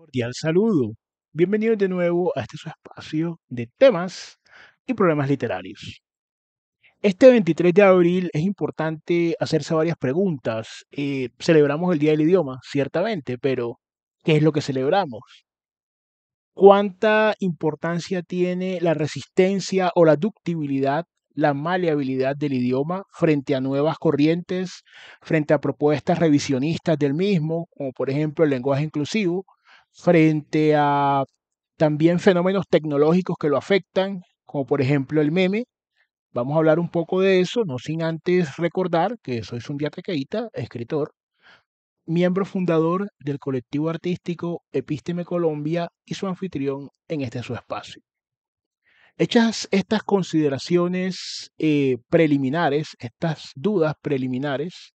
Cordial saludo. Bienvenidos de nuevo a este su espacio de temas y problemas literarios. Este 23 de abril es importante hacerse varias preguntas. Celebramos el Día del Idioma, ciertamente, pero ¿qué es lo que celebramos? ¿Cuánta importancia tiene la resistencia o la ductibilidad, la maleabilidad del idioma frente a nuevas corrientes, frente a propuestas revisionistas del mismo, como por ejemplo el lenguaje inclusivo, frente a también fenómenos tecnológicos que lo afectan, como por ejemplo el meme? Vamos a hablar un poco de eso, no sin antes recordar que soy Sundia Tequeita, escritor, miembro fundador del colectivo artístico Epísteme Colombia y su anfitrión en este su espacio. Hechas estas consideraciones preliminares, estas dudas preliminares,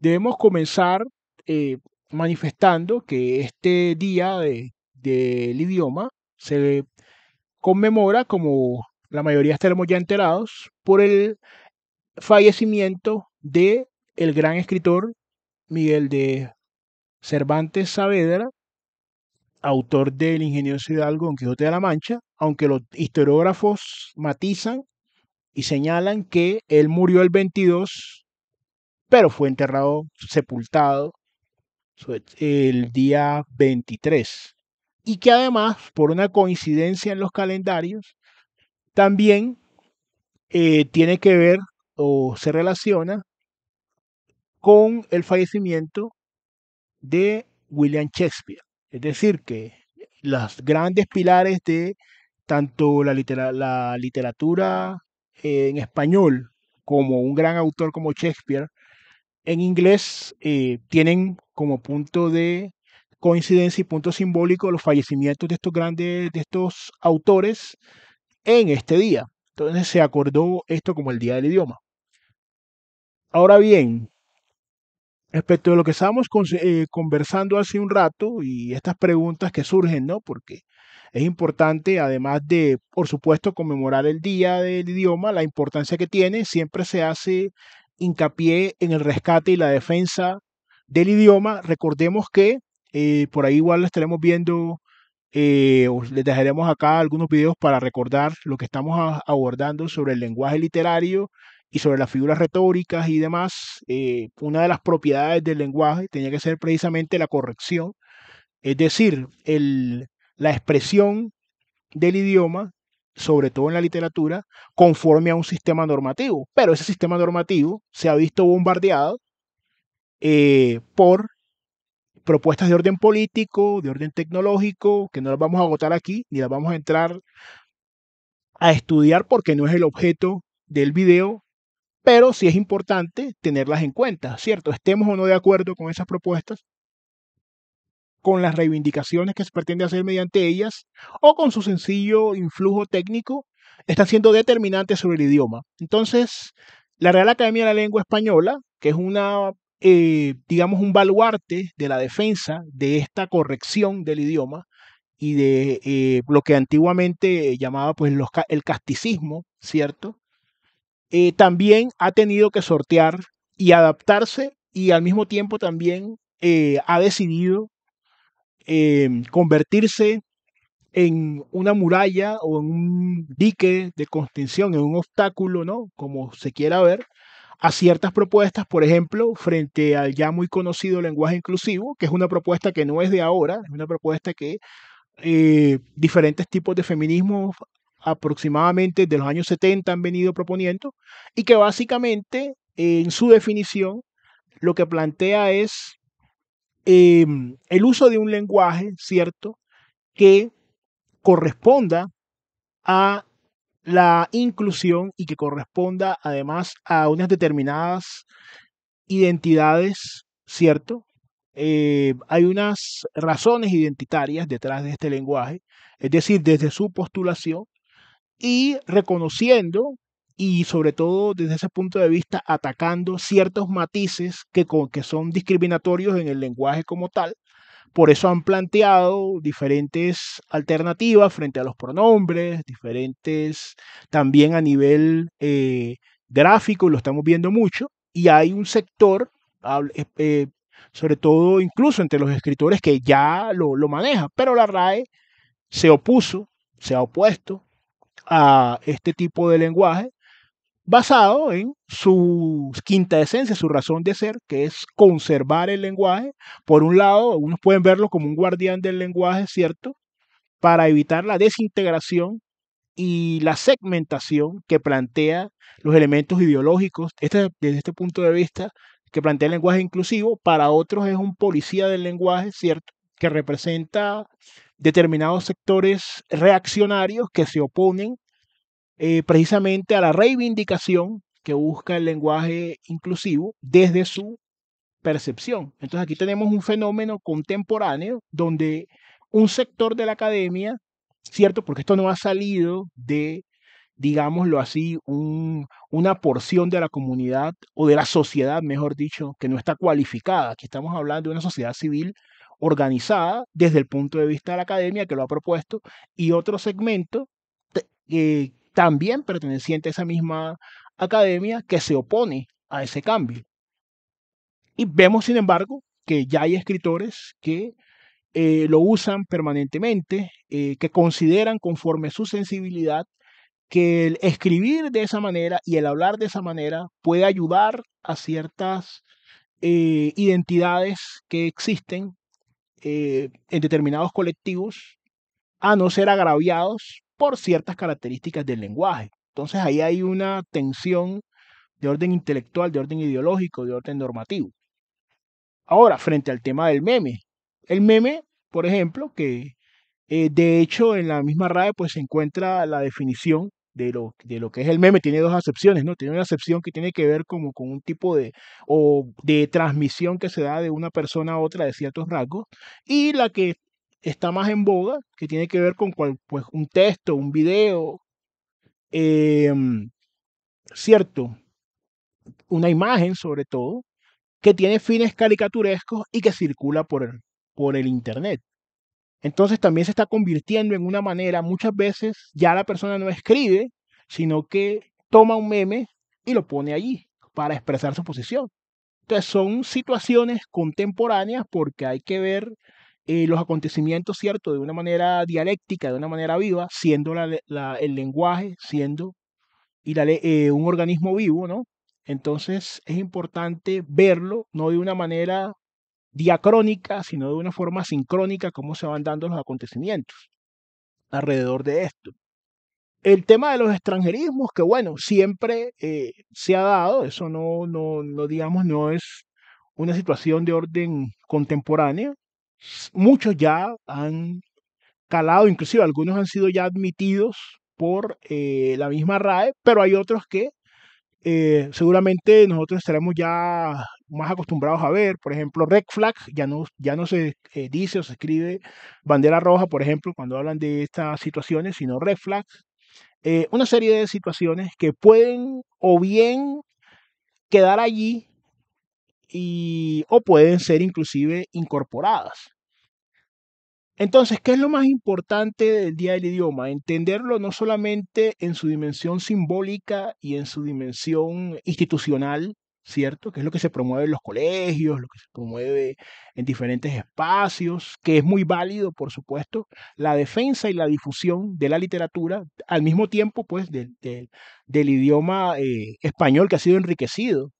debemos comenzar eh, manifestando que este día del idioma se conmemora, como la mayoría estaremos ya enterados, por el fallecimiento de el gran escritor Miguel de Cervantes Saavedra, autor del Ingenioso Hidalgo Don Quijote de la Mancha, aunque los historiógrafos matizan y señalan que él murió el 22, pero fue enterrado, sepultado el día 23. Y que además, por una coincidencia en los calendarios, también tiene que ver o se relaciona con el fallecimiento de William Shakespeare. Es decir, que los grandes pilares de tanto la literatura en español como un gran autor como Shakespeare en inglés tienen como punto de coincidencia y punto simbólico los fallecimientos de estos grandes, de estos autores en este día. Entonces se acordó esto como el Día del Idioma. Ahora bien, respecto de lo que estábamos conversando hace un rato y estas preguntas que surgen, ¿no? Porque es importante, además de, por supuesto, conmemorar el Día del Idioma, la importancia que tiene, siempre se hace hincapié en el rescate y la defensa del idioma. Recordemos que por ahí igual lo estaremos viendo, les dejaremos acá algunos videos para recordar lo que estamos abordando sobre el lenguaje literario y sobre las figuras retóricas y demás. Una de las propiedades del lenguaje tenía que ser precisamente la corrección, es decir, la expresión del idioma, sobre todo en la literatura, conforme a un sistema normativo. Pero ese sistema normativo se ha visto bombardeado por propuestas de orden político, de orden tecnológico, que no las vamos a agotar aquí, ni las vamos a entrar a estudiar porque no es el objeto del video, pero sí es importante tenerlas en cuenta, ¿cierto? Estemos o no de acuerdo con esas propuestas, con las reivindicaciones que se pretende hacer mediante ellas, o con su sencillo influjo técnico, están siendo determinantes sobre el idioma. Entonces, la Real Academia de la Lengua Española, que es una, digamos, un baluarte de la defensa de esta corrección del idioma y de lo que antiguamente llamaba pues el casticismo, ¿cierto? También ha tenido que sortear y adaptarse y al mismo tiempo también ha decidido convertirse en una muralla o en un dique de contención, en un obstáculo, ¿no? Como se quiera ver, a ciertas propuestas, por ejemplo, frente al ya muy conocido lenguaje inclusivo, que es una propuesta que no es de ahora, es una propuesta que diferentes tipos de feminismo aproximadamente de los años 70 han venido proponiendo y que básicamente en su definición lo que plantea es el uso de un lenguaje, ¿cierto?, que corresponda a la inclusión y que corresponda además a unas determinadas identidades, ¿cierto? Hay unas razones identitarias detrás de este lenguaje, es decir, desde su postulación y reconociendo y sobre todo desde ese punto de vista atacando ciertos matices que son discriminatorios en el lenguaje como tal. Por eso han planteado diferentes alternativas frente a los pronombres, diferentes también a nivel gráfico, lo estamos viendo mucho, y hay un sector sobre todo incluso entre los escritores que ya lo manejan, pero la RAE se opuso, se ha opuesto a este tipo de lenguaje basado en su quinta esencia, su razón de ser, que es conservar el lenguaje. Por un lado, algunos pueden verlo como un guardián del lenguaje, ¿cierto? Para evitar la desintegración y la segmentación que plantea los elementos ideológicos, desde este punto de vista, que plantea el lenguaje inclusivo. Para otros es un policía del lenguaje, ¿cierto? Que representa determinados sectores reaccionarios que se oponen precisamente a la reivindicación que busca el lenguaje inclusivo desde su percepción. Entonces aquí tenemos un fenómeno contemporáneo donde un sector de la academia, ¿cierto? Porque esto no ha salido de, digámoslo así, una porción de la comunidad o de la sociedad, mejor dicho, que no está cualificada. Aquí estamos hablando de una sociedad civil organizada desde el punto de vista de la academia que lo ha propuesto y otro segmento también perteneciente a esa misma academia que se opone a ese cambio. Y vemos, sin embargo, que ya hay escritores que lo usan permanentemente, que consideran conforme su sensibilidad que el escribir de esa manera y el hablar de esa manera puede ayudar a ciertas identidades que existen en determinados colectivos a no ser agraviados por ciertas características del lenguaje. Entonces ahí hay una tensión de orden intelectual, de orden ideológico, de orden normativo. Ahora, frente al tema del meme. El meme, por ejemplo, que de hecho en la misma RAE pues se encuentra la definición de lo que es el meme. Tiene dos acepciones, ¿no? Tiene una acepción que tiene que ver como con un tipo de transmisión que se da de una persona a otra de ciertos rasgos, y la que está más en boga, que tiene que ver con pues, un texto, un video, em, cierto, una imagen sobre todo, que tiene fines caricaturescos y que circula por el Internet. Entonces también se está convirtiendo en una manera, muchas veces ya la persona no escribe, sino que toma un meme y lo pone allí para expresar su posición. Entonces son situaciones contemporáneas porque hay que ver los acontecimientos, ¿cierto? De una manera dialéctica, de una manera viva, siendo el lenguaje, siendo un organismo vivo, ¿no? Entonces es importante verlo, no de una manera diacrónica, sino de una forma sincrónica, cómo se van dando los acontecimientos alrededor de esto. El tema de los extranjerismos, que bueno, siempre se ha dado, eso no, digamos, no es una situación de orden contemporáneo. Muchos ya han calado, inclusive algunos han sido ya admitidos por la misma RAE, pero hay otros que seguramente nosotros estaremos ya más acostumbrados a ver. Por ejemplo, red flag, ya no se dice o se escribe bandera roja, por ejemplo, cuando hablan de estas situaciones, sino red flags. Una serie de situaciones que pueden o bien quedar allí o pueden ser inclusive incorporadas. Entonces, ¿qué es lo más importante del Día del Idioma? Entenderlo no solamente en su dimensión simbólica y en su dimensión institucional, ¿cierto? Que es lo que se promueve en los colegios, lo que se promueve en diferentes espacios, que es muy válido, por supuesto, la defensa y la difusión de la literatura, al mismo tiempo, pues, del idioma español, que ha sido enriquecido.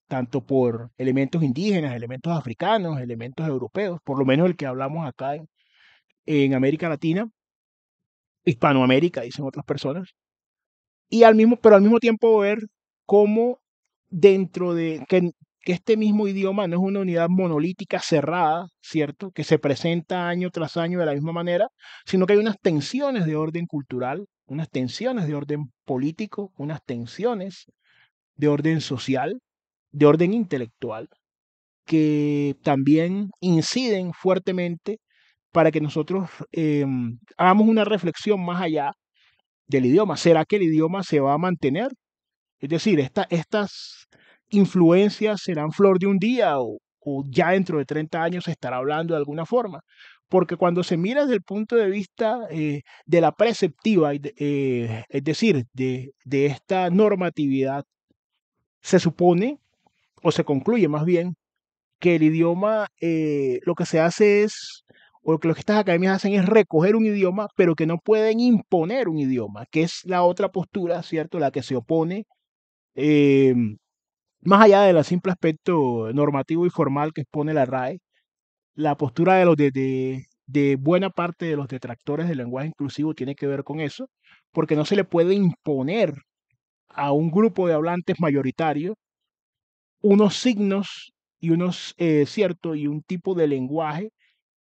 Tanto por elementos indígenas, elementos africanos, elementos europeos, por lo menos el que hablamos acá en América Latina, Hispanoamérica, dicen otras personas, pero al mismo tiempo ver cómo dentro de que este mismo idioma no es una unidad monolítica cerrada, ¿cierto? Que se presenta año tras año de la misma manera, sino que hay unas tensiones de orden cultural, unas tensiones de orden político, unas tensiones de orden social, de orden intelectual, que también inciden fuertemente para que nosotros hagamos una reflexión más allá del idioma. ¿Será que el idioma se va a mantener? Es decir, estas influencias serán flor de un día o ya dentro de 30 años se estará hablando de alguna forma. Porque cuando se mira desde el punto de vista de la preceptiva, es decir, de esta normatividad, se supone o se concluye más bien que el idioma lo que se hace es, o que lo que estas academias hacen es recoger un idioma, pero que no pueden imponer un idioma, que es la otra postura, ¿cierto? La que se opone, eh, más allá del simple aspecto normativo y formal que expone la RAE, la postura de de buena parte de los detractores del lenguaje inclusivo tiene que ver con eso, porque no se le puede imponer a un grupo de hablantes mayoritario unos signos y cierto, y un tipo de lenguaje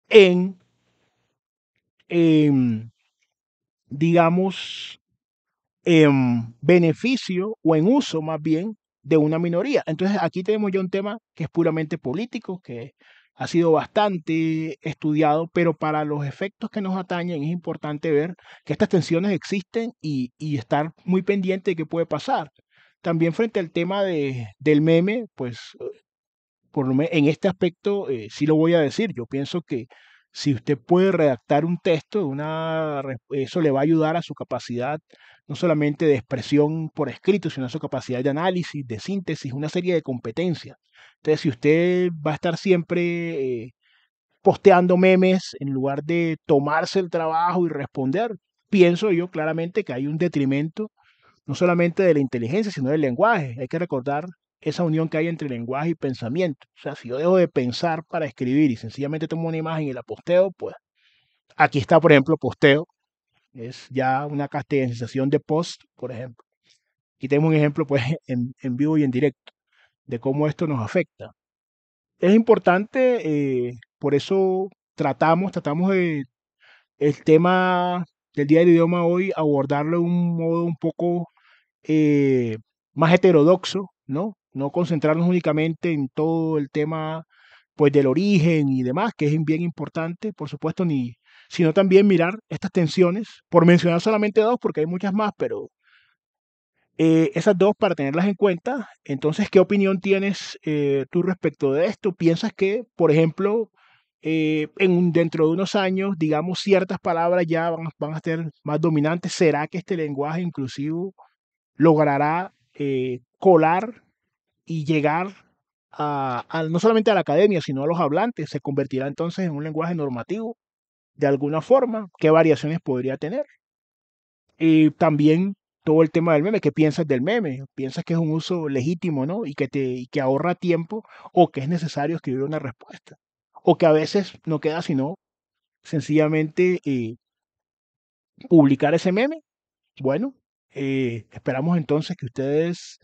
en, em, digamos, en beneficio o en uso más bien de una minoría. Entonces aquí tenemos ya un tema que es puramente político, que ha sido bastante estudiado, pero para los efectos que nos atañen es importante ver que estas tensiones existen y estar muy pendiente de qué puede pasar. También frente al tema del meme, pues en este aspecto sí lo voy a decir. Yo pienso que si usted puede redactar un texto, eso le va a ayudar a su capacidad no solamente de expresión por escrito, sino a su capacidad de análisis, de síntesis, una serie de competencias. Entonces, si usted va a estar siempre posteando memes en lugar de tomarse el trabajo y responder, pienso yo claramente que hay un detrimento no solamente de la inteligencia, sino del lenguaje. Hay que recordar esa unión que hay entre lenguaje y pensamiento. O sea, si yo dejo de pensar para escribir y sencillamente tomo una imagen y la posteo, pues aquí está, por ejemplo, posteo. Es ya una castellanización de post, por ejemplo. Aquí tenemos un ejemplo, pues, en vivo y en directo de cómo esto nos afecta. Es importante, por eso tratamos de el tema del Día del Idioma hoy, abordarlo de un modo un poco eh, más heterodoxo, ¿no? No concentrarnos únicamente en todo el tema pues del origen y demás, que es bien importante, por supuesto, sino también mirar estas tensiones, por mencionar solamente dos, porque hay muchas más, pero esas dos para tenerlas en cuenta. Entonces, ¿qué opinión tienes tú respecto de esto? ¿Piensas que, por ejemplo, dentro de unos años, digamos, ciertas palabras ya van a ser más dominantes? ¿Será que este lenguaje inclusivo logrará colar y llegar no solamente a la academia, sino a los hablantes? ¿Se convertirá entonces en un lenguaje normativo de alguna forma? ¿Qué variaciones podría tener? Y también todo el tema del meme. ¿Qué piensas del meme? ¿Piensas que es un uso legítimo, no? Y que ahorra tiempo, o que es necesario escribir una respuesta, o que a veces no queda sino sencillamente publicar ese meme? Bueno, esperamos entonces que ustedes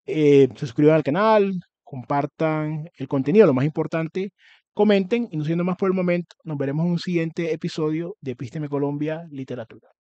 se suscriban al canal, compartan el contenido, lo más importante, comenten, y no siendo más por el momento, nos veremos en un siguiente episodio de Epísteme Colombia Literatura.